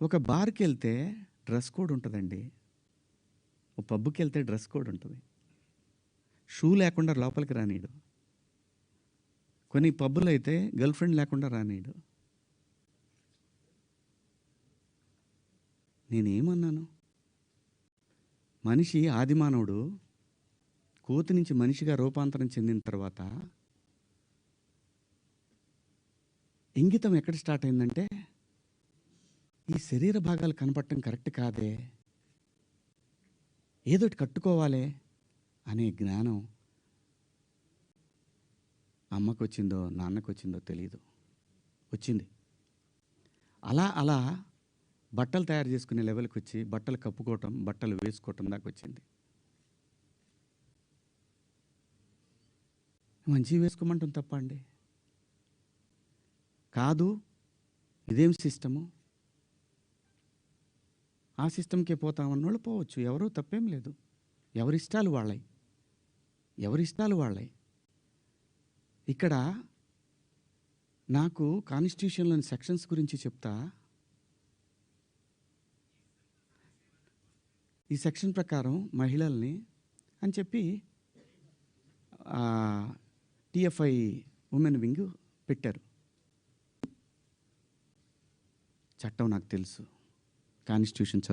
ఒక బార్‌కెళ్తే dress code ఉంటదండి. ఓ పబ్‌కెళ్తే dress code ఉంటది. షూ లేకుండా లోపలికి రానీయడు. కొన్ని పబ్బులైతే గర్ల్ ఫ్రెండ్ లేకుండా రానీయడు. నేనేమన్నాను? మనిషి ఆదిమానవుడు కోతి నుంచి మనిషిగా రూపాంతరం చెందిన తర్వాత ఇంగితం ఎక్కడ స్టార్ట్ అయిందంటే, ఈ శరీర భాగాలు కనపడటం కరెక్ట్ కాదే, ఏదోటి కట్టుకోవాలే అనే జ్ఞానం అమ్మకొచ్చిందో నాన్నకొచ్చిందో తెలీదు, వచ్చింది. అలా అలా బట్టలు తయారు చేసుకునే లెవెల్కి వచ్చి బట్టలు కప్పుకోవటం, బట్టలు వేసుకోవటం దాకా వచ్చింది. మంచివి వేసుకోమంటాం తప్ప అండి? కాదు, ఇదేం సిస్టము, ఆ సిస్టమ్కే పోతామన్నోళ్ళు పోవచ్చు, ఎవరో తప్పేం లేదు. ఎవరిష్టాలు వాళ్ళయి, ఎవరిష్టాలు వాళ్ళయి. ఇక్కడ నాకు కాన్స్టిట్యూషన్లోని సెక్షన్స్ గురించి చెప్తా. ఈ సెక్షన్ ప్రకారం మహిళల్ని అని చెప్పి టిఎఫ్ఐ ఉమెన్ వింగ్ పెట్టారు. చట్టం నాకు తెలుసు, కాన్స్టిట్యూషన్ చదువు